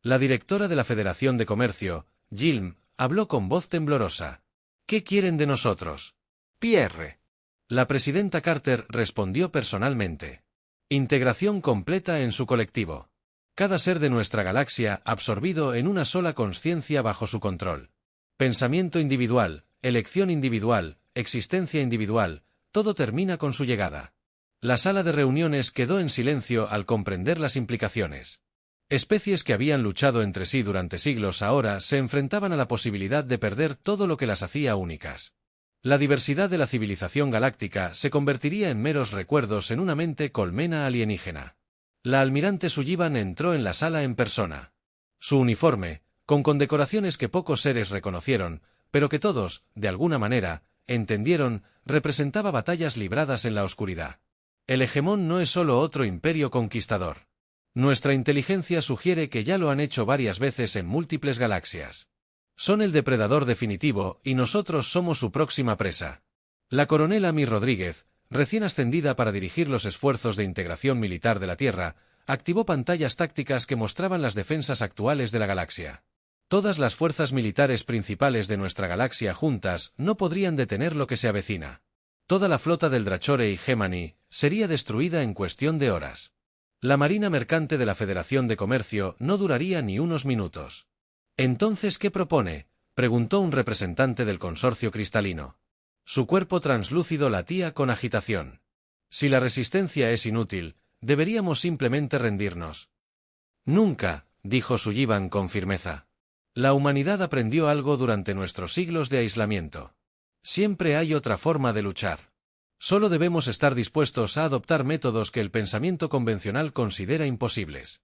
La directora de la Federación de Comercio, Gilm, habló con voz temblorosa. ¿Qué quieren de nosotros? Pierre. La presidenta Carter respondió personalmente. Integración completa en su colectivo. Cada ser de nuestra galaxia absorbido en una sola consciencia bajo su control. Pensamiento individual, elección individual, existencia individual, todo termina con su llegada. La sala de reuniones quedó en silencio al comprender las implicaciones. Especies que habían luchado entre sí durante siglos ahora se enfrentaban a la posibilidad de perder todo lo que las hacía únicas. La diversidad de la civilización galáctica se convertiría en meros recuerdos en una mente colmena alienígena. La almirante Sullivan entró en la sala en persona. Su uniforme, con condecoraciones que pocos seres reconocieron, pero que todos, de alguna manera, entendieron, representaba batallas libradas en la oscuridad. El Hegemon no es solo otro imperio conquistador. Nuestra inteligencia sugiere que ya lo han hecho varias veces en múltiples galaxias. Son el depredador definitivo y nosotros somos su próxima presa. La coronel Amy Rodríguez, recién ascendida para dirigir los esfuerzos de integración militar de la Tierra, activó pantallas tácticas que mostraban las defensas actuales de la galaxia. Todas las fuerzas militares principales de nuestra galaxia juntas no podrían detener lo que se avecina. Toda la flota del Drachore y Gemini sería destruida en cuestión de horas. La marina mercante de la Federación de Comercio no duraría ni unos minutos. «¿Entonces qué propone?», preguntó un representante del consorcio cristalino. Su cuerpo translúcido latía con agitación. «Si la resistencia es inútil, deberíamos simplemente rendirnos». «Nunca», dijo Sullivan con firmeza. «La humanidad aprendió algo durante nuestros siglos de aislamiento. Siempre hay otra forma de luchar. Solo debemos estar dispuestos a adoptar métodos que el pensamiento convencional considera imposibles».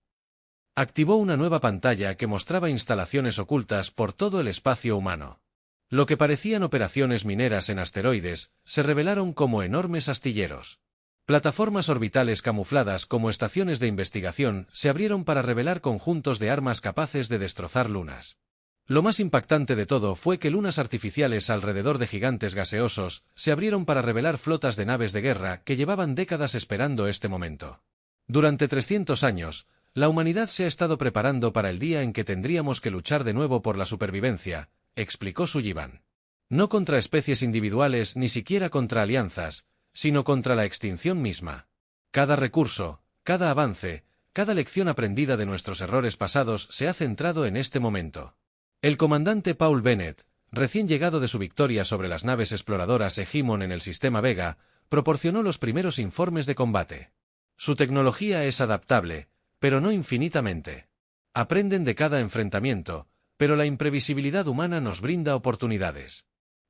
Activó una nueva pantalla que mostraba instalaciones ocultas por todo el espacio humano. Lo que parecían operaciones mineras en asteroides se revelaron como enormes astilleros. Plataformas orbitales camufladas como estaciones de investigación se abrieron para revelar conjuntos de armas capaces de destrozar lunas. Lo más impactante de todo fue que lunas artificiales alrededor de gigantes gaseosos se abrieron para revelar flotas de naves de guerra que llevaban décadas esperando este momento. Durante 300 años, la humanidad se ha estado preparando para el día en que tendríamos que luchar de nuevo por la supervivencia, explicó Sullivan. No contra especies individuales ni siquiera contra alianzas, sino contra la extinción misma. Cada recurso, cada avance, cada lección aprendida de nuestros errores pasados se ha centrado en este momento. El comandante Paul Bennett, recién llegado de su victoria sobre las naves exploradoras Hegemon en el sistema Vega, proporcionó los primeros informes de combate. Su tecnología es adaptable, pero no infinitamente. Aprenden de cada enfrentamiento, pero la imprevisibilidad humana nos brinda oportunidades.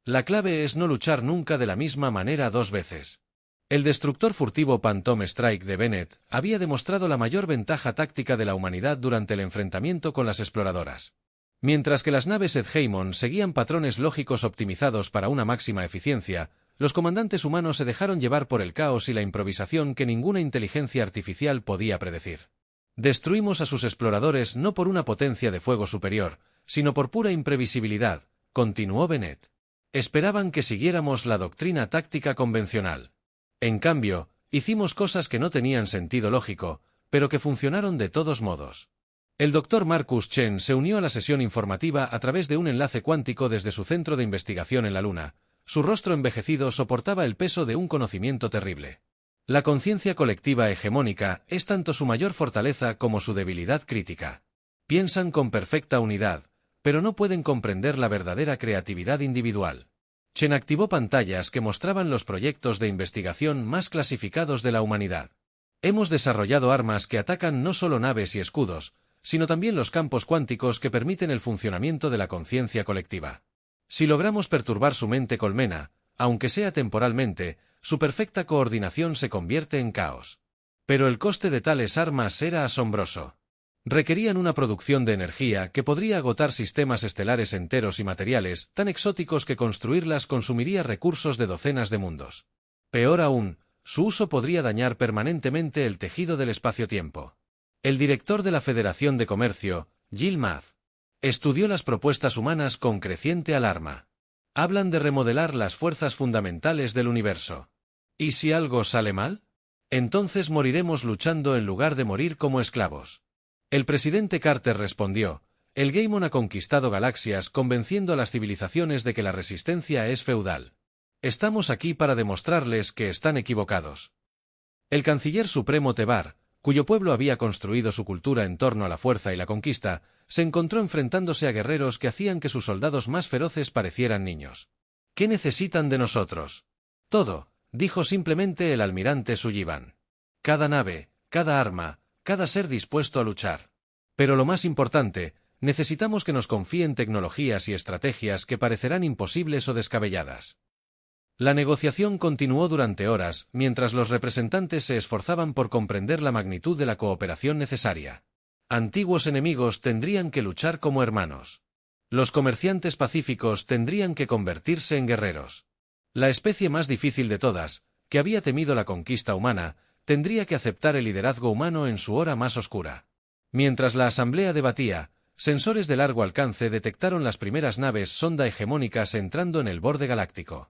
La clave es no luchar nunca de la misma manera dos veces. El destructor furtivo Phantom Strike de Bennett había demostrado la mayor ventaja táctica de la humanidad durante el enfrentamiento con las exploradoras. Mientras que las naves Hegemon seguían patrones lógicos optimizados para una máxima eficiencia, los comandantes humanos se dejaron llevar por el caos y la improvisación que ninguna inteligencia artificial podía predecir. Destruimos a sus exploradores no por una potencia de fuego superior, sino por pura imprevisibilidad, continuó Bennett. Esperaban que siguiéramos la doctrina táctica convencional. En cambio, hicimos cosas que no tenían sentido lógico, pero que funcionaron de todos modos. El Dr. Marcus Chen se unió a la sesión informativa a través de un enlace cuántico desde su centro de investigación en la Luna. Su rostro envejecido soportaba el peso de un conocimiento terrible. La conciencia colectiva hegemónica es tanto su mayor fortaleza como su debilidad crítica. Piensan con perfecta unidad, pero no pueden comprender la verdadera creatividad individual. Chen activó pantallas que mostraban los proyectos de investigación más clasificados de la humanidad. Hemos desarrollado armas que atacan no solo naves y escudos, sino también los campos cuánticos que permiten el funcionamiento de la conciencia colectiva. Si logramos perturbar su mente colmena, aunque sea temporalmente, su perfecta coordinación se convierte en caos. Pero el coste de tales armas era asombroso. Requerían una producción de energía que podría agotar sistemas estelares enteros y materiales tan exóticos que construirlas consumiría recursos de docenas de mundos. Peor aún, su uso podría dañar permanentemente el tejido del espacio-tiempo. El director de la Federación de Comercio, Gil Math, estudió las propuestas humanas con creciente alarma. Hablan de remodelar las fuerzas fundamentales del universo. ¿Y si algo sale mal? Entonces moriremos luchando en lugar de morir como esclavos. El presidente Carter respondió: el Hegemon ha conquistado galaxias convenciendo a las civilizaciones de que la resistencia es feudal. Estamos aquí para demostrarles que están equivocados. El canciller supremo Tebar, cuyo pueblo había construido su cultura en torno a la fuerza y la conquista, se encontró enfrentándose a guerreros que hacían que sus soldados más feroces parecieran niños. ¿Qué necesitan de nosotros? Todo, dijo simplemente el almirante Sullivan. Cada nave, cada arma, cada ser dispuesto a luchar. Pero lo más importante, necesitamos que nos confíen tecnologías y estrategias que parecerán imposibles o descabelladas. La negociación continuó durante horas, mientras los representantes se esforzaban por comprender la magnitud de la cooperación necesaria. Antiguos enemigos tendrían que luchar como hermanos. Los comerciantes pacíficos tendrían que convertirse en guerreros. La especie más difícil de todas, que había temido la conquista humana, tendría que aceptar el liderazgo humano en su hora más oscura. Mientras la asamblea debatía, sensores de largo alcance detectaron las primeras naves sonda hegemónicas entrando en el borde galáctico.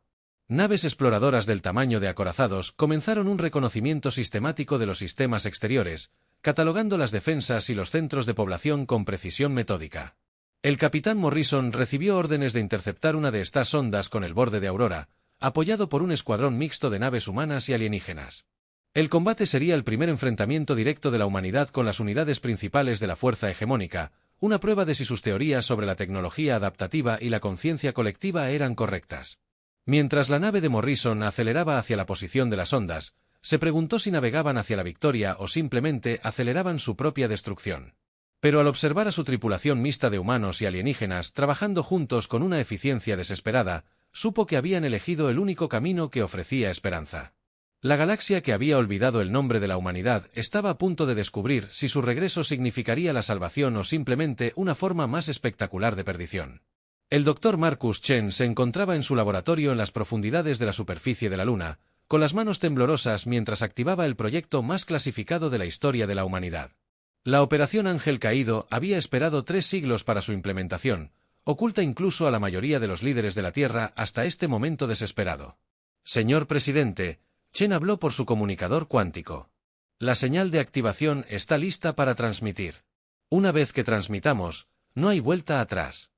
Naves exploradoras del tamaño de acorazados comenzaron un reconocimiento sistemático de los sistemas exteriores, catalogando las defensas y los centros de población con precisión metódica. El capitán Morrison recibió órdenes de interceptar una de estas sondas con el borde de Aurora, apoyado por un escuadrón mixto de naves humanas y alienígenas. El combate sería el primer enfrentamiento directo de la humanidad con las unidades principales de la fuerza hegemónica, una prueba de si sus teorías sobre la tecnología adaptativa y la conciencia colectiva eran correctas. Mientras la nave de Morrison aceleraba hacia la posición de las ondas, se preguntó si navegaban hacia la victoria o simplemente aceleraban su propia destrucción. Pero al observar a su tripulación mixta de humanos y alienígenas trabajando juntos con una eficiencia desesperada, supo que habían elegido el único camino que ofrecía esperanza. La galaxia que había olvidado el nombre de la humanidad estaba a punto de descubrir si su regreso significaría la salvación o simplemente una forma más espectacular de perdición. El Dr. Marcus Chen se encontraba en su laboratorio en las profundidades de la superficie de la Luna, con las manos temblorosas mientras activaba el proyecto más clasificado de la historia de la humanidad. La Operación Ángel Caído había esperado 3 siglos para su implementación, oculta incluso a la mayoría de los líderes de la Tierra hasta este momento desesperado. Señor presidente, Chen habló por su comunicador cuántico. La señal de activación está lista para transmitir. Una vez que transmitamos, no hay vuelta atrás.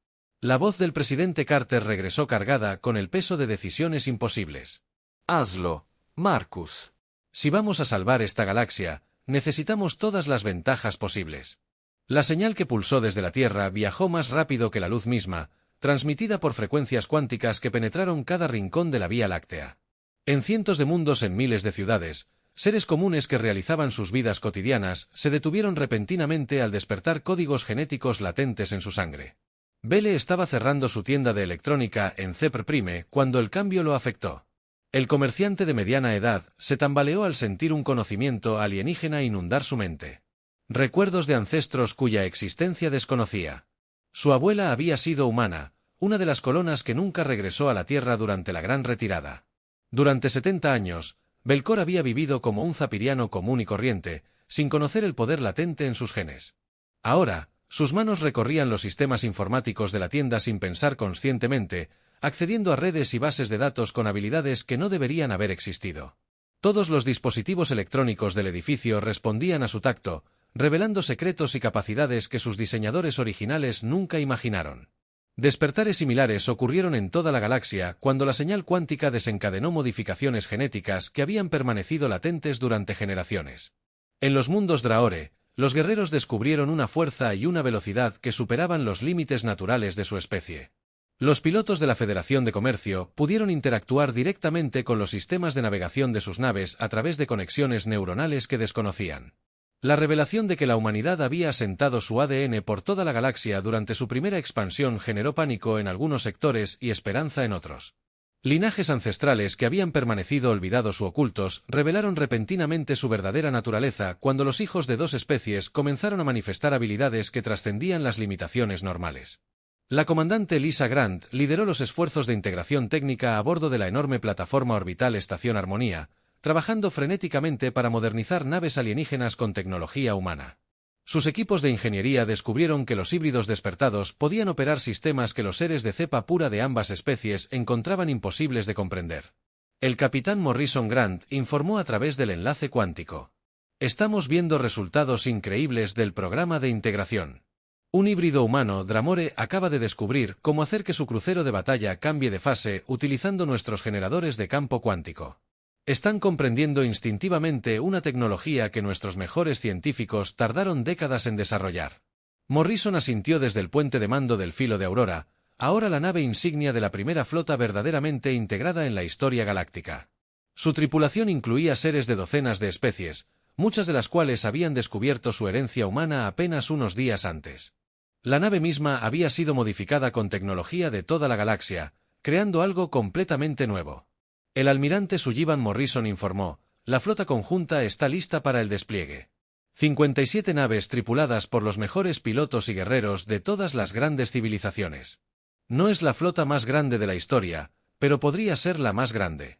La voz del presidente Carter regresó cargada con el peso de decisiones imposibles. Hazlo, Marcus. Si vamos a salvar esta galaxia, necesitamos todas las ventajas posibles. La señal que pulsó desde la Tierra viajó más rápido que la luz misma, transmitida por frecuencias cuánticas que penetraron cada rincón de la Vía Láctea. En cientos de mundos en miles de ciudades, seres comunes que realizaban sus vidas cotidianas se detuvieron repentinamente al despertar códigos genéticos latentes en su sangre. Belle estaba cerrando su tienda de electrónica en Cepr Prime cuando el cambio lo afectó. El comerciante de mediana edad se tambaleó al sentir un conocimiento alienígena inundar su mente. Recuerdos de ancestros cuya existencia desconocía. Su abuela había sido humana, una de las colonas que nunca regresó a la Tierra durante la Gran Retirada. Durante 70 años, Belcor había vivido como un zapiriano común y corriente, sin conocer el poder latente en sus genes. Ahora, sus manos recorrían los sistemas informáticos de la tienda sin pensar conscientemente, accediendo a redes y bases de datos con habilidades que no deberían haber existido. Todos los dispositivos electrónicos del edificio respondían a su tacto, revelando secretos y capacidades que sus diseñadores originales nunca imaginaron. Despertares similares ocurrieron en toda la galaxia cuando la señal cuántica desencadenó modificaciones genéticas que habían permanecido latentes durante generaciones. En los mundos Draore, los guerreros descubrieron una fuerza y una velocidad que superaban los límites naturales de su especie. Los pilotos de la Federación de Comercio pudieron interactuar directamente con los sistemas de navegación de sus naves a través de conexiones neuronales que desconocían. La revelación de que la humanidad había asentado su ADN por toda la galaxia durante su primera expansión generó pánico en algunos sectores y esperanza en otros. Linajes ancestrales que habían permanecido olvidados u ocultos revelaron repentinamente su verdadera naturaleza cuando los hijos de 2 especies comenzaron a manifestar habilidades que trascendían las limitaciones normales. La comandante Lisa Grant lideró los esfuerzos de integración técnica a bordo de la enorme plataforma orbital Estación Armonía, trabajando frenéticamente para modernizar naves alienígenas con tecnología humana. Sus equipos de ingeniería descubrieron que los híbridos despertados podían operar sistemas que los seres de cepa pura de ambas especies encontraban imposibles de comprender. El capitán Morrison Grant informó a través del enlace cuántico. Estamos viendo resultados increíbles del programa de integración. Un híbrido humano, Dramore, acaba de descubrir cómo hacer que su crucero de batalla cambie de fase utilizando nuestros generadores de campo cuántico. Están comprendiendo instintivamente una tecnología que nuestros mejores científicos tardaron décadas en desarrollar. Morrison asintió desde el puente de mando del Filo de Aurora, ahora la nave insignia de la primera flota verdaderamente integrada en la historia galáctica. Su tripulación incluía seres de docenas de especies, muchas de las cuales habían descubierto su herencia humana apenas unos días antes. La nave misma había sido modificada con tecnología de toda la galaxia, creando algo completamente nuevo. El almirante Sullivan Morrison informó, la flota conjunta está lista para el despliegue. 57 naves tripuladas por los mejores pilotos y guerreros de todas las grandes civilizaciones. No es la flota más grande de la historia, pero podría ser la más grande.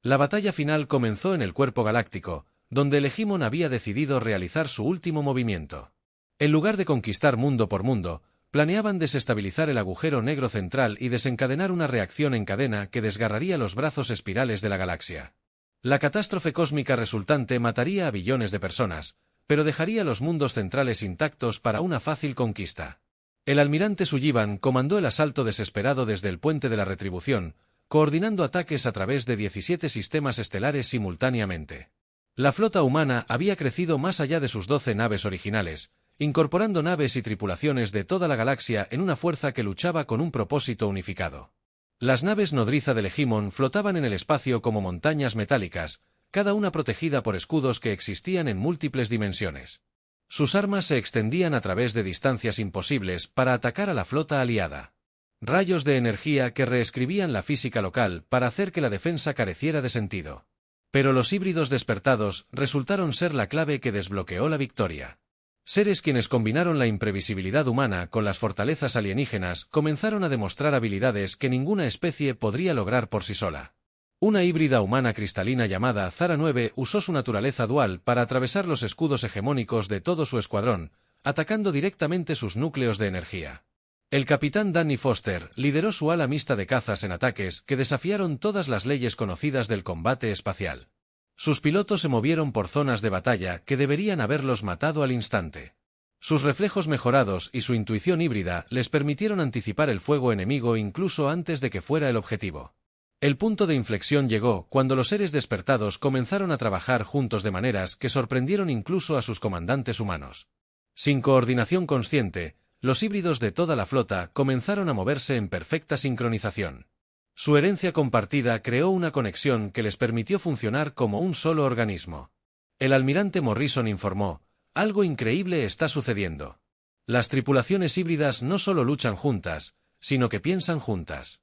La batalla final comenzó en el Cuerpo Galáctico, donde el Hegemon había decidido realizar su último movimiento. En lugar de conquistar mundo por mundo, planeaban desestabilizar el agujero negro central y desencadenar una reacción en cadena que desgarraría los brazos espirales de la galaxia. La catástrofe cósmica resultante mataría a billones de personas, pero dejaría los mundos centrales intactos para una fácil conquista. El almirante Sullivan comandó el asalto desesperado desde el Puente de la Retribución, coordinando ataques a través de 17 sistemas estelares simultáneamente. La flota humana había crecido más allá de sus 12 naves originales, incorporando naves y tripulaciones de toda la galaxia en una fuerza que luchaba con un propósito unificado. Las naves nodriza del Hegemon flotaban en el espacio como montañas metálicas, cada una protegida por escudos que existían en múltiples dimensiones. Sus armas se extendían a través de distancias imposibles para atacar a la flota aliada. Rayos de energía que reescribían la física local para hacer que la defensa careciera de sentido. Pero los híbridos despertados resultaron ser la clave que desbloqueó la victoria. Seres quienes combinaron la imprevisibilidad humana con las fortalezas alienígenas comenzaron a demostrar habilidades que ninguna especie podría lograr por sí sola. Una híbrida humana cristalina llamada Zara 9 usó su naturaleza dual para atravesar los escudos hegemónicos de todo su escuadrón, atacando directamente sus núcleos de energía. El capitán Danny Foster lideró su ala mixta de cazas en ataques que desafiaron todas las leyes conocidas del combate espacial. Sus pilotos se movieron por zonas de batalla que deberían haberlos matado al instante. Sus reflejos mejorados y su intuición híbrida les permitieron anticipar el fuego enemigo incluso antes de que fuera el objetivo. El punto de inflexión llegó cuando los seres despertados comenzaron a trabajar juntos de maneras que sorprendieron incluso a sus comandantes humanos. Sin coordinación consciente, los híbridos de toda la flota comenzaron a moverse en perfecta sincronización. Su herencia compartida creó una conexión que les permitió funcionar como un solo organismo. El almirante Morrison informó: «Algo increíble está sucediendo. Las tripulaciones híbridas no solo luchan juntas, sino que piensan juntas.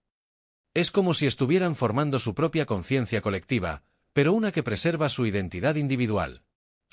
Es como si estuvieran formando su propia conciencia colectiva, pero una que preserva su identidad individual».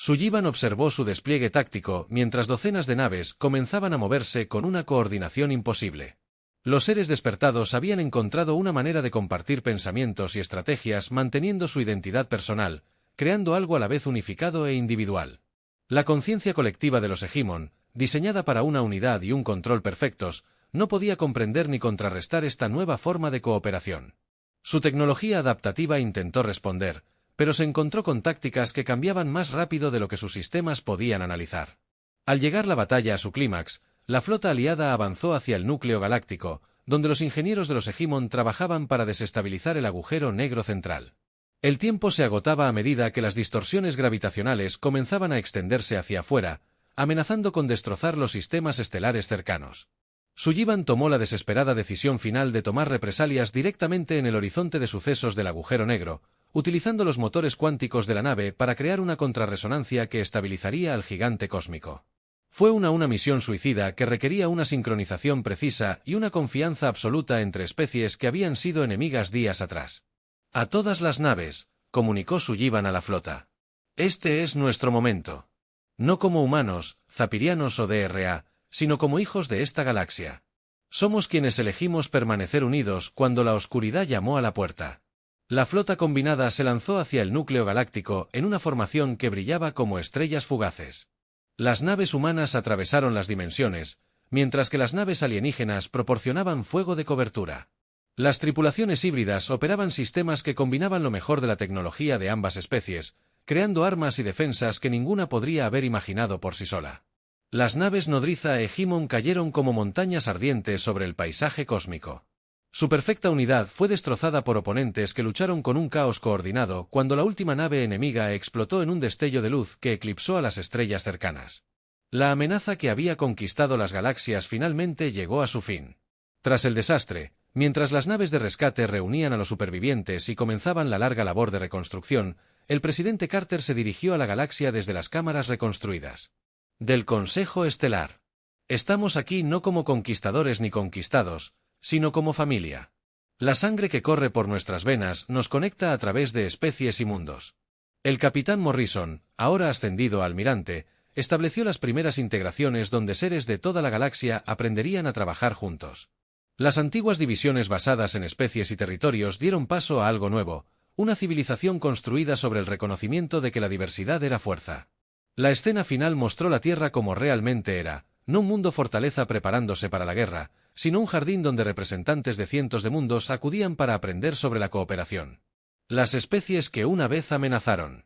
Sullivan observó su despliegue táctico mientras docenas de naves comenzaban a moverse con una coordinación imposible. Los seres despertados habían encontrado una manera de compartir pensamientos y estrategias manteniendo su identidad personal, creando algo a la vez unificado e individual. La conciencia colectiva de los Hegemon, diseñada para una unidad y un control perfectos, no podía comprender ni contrarrestar esta nueva forma de cooperación. Su tecnología adaptativa intentó responder, pero se encontró con tácticas que cambiaban más rápido de lo que sus sistemas podían analizar. Al llegar la batalla a su clímax, la flota aliada avanzó hacia el núcleo galáctico, donde los ingenieros de los Hegemon trabajaban para desestabilizar el agujero negro central. El tiempo se agotaba a medida que las distorsiones gravitacionales comenzaban a extenderse hacia afuera, amenazando con destrozar los sistemas estelares cercanos. Sullivan tomó la desesperada decisión final de tomar represalias directamente en el horizonte de sucesos del agujero negro, utilizando los motores cuánticos de la nave para crear una contrarresonancia que estabilizaría al gigante cósmico. Fue una misión suicida que requería una sincronización precisa y una confianza absoluta entre especies que habían sido enemigas días atrás. «A todas las naves», comunicó Sullivan a la flota. «Este es nuestro momento. No como humanos, zapirianos o DRA, sino como hijos de esta galaxia. Somos quienes elegimos permanecer unidos cuando la oscuridad llamó a la puerta». La flota combinada se lanzó hacia el núcleo galáctico en una formación que brillaba como estrellas fugaces. Las naves humanas atravesaron las dimensiones, mientras que las naves alienígenas proporcionaban fuego de cobertura. Las tripulaciones híbridas operaban sistemas que combinaban lo mejor de la tecnología de ambas especies, creando armas y defensas que ninguna podría haber imaginado por sí sola. Las naves nodriza e Hegemon cayeron como montañas ardientes sobre el paisaje cósmico. Su perfecta unidad fue destrozada por oponentes que lucharon con un caos coordinado cuando la última nave enemiga explotó en un destello de luz que eclipsó a las estrellas cercanas. La amenaza que había conquistado las galaxias finalmente llegó a su fin. Tras el desastre, mientras las naves de rescate reunían a los supervivientes y comenzaban la larga labor de reconstrucción, el presidente Carter se dirigió a la galaxia desde las cámaras reconstruidas. Del Consejo Estelar. «Estamos aquí no como conquistadores ni conquistados, sino como familia. La sangre que corre por nuestras venas nos conecta a través de especies y mundos». El capitán Morrison, ahora ascendido a almirante, estableció las primeras integraciones donde seres de toda la galaxia aprenderían a trabajar juntos. Las antiguas divisiones basadas en especies y territorios dieron paso a algo nuevo, una civilización construida sobre el reconocimiento de que la diversidad era fuerza. La escena final mostró la Tierra como realmente era, no un mundo fortaleza preparándose para la guerra, sino un jardín donde representantes de cientos de mundos acudían para aprender sobre la cooperación. Las especies que una vez amenazaron.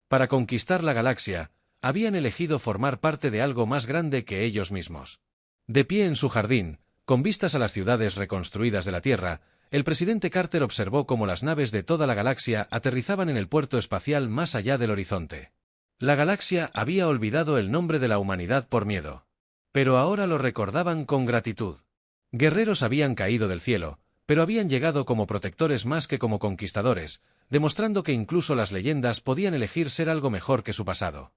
Para conquistar la galaxia, habían elegido formar parte de algo más grande que ellos mismos. De pie en su jardín, con vistas a las ciudades reconstruidas de la Tierra, el presidente Carter observó cómo las naves de toda la galaxia aterrizaban en el puerto espacial más allá del horizonte. La galaxia había olvidado el nombre de la humanidad por miedo. Pero ahora lo recordaban con gratitud. Guerreros habían caído del cielo, pero habían llegado como protectores más que como conquistadores, demostrando que incluso las leyendas podían elegir ser algo mejor que su pasado.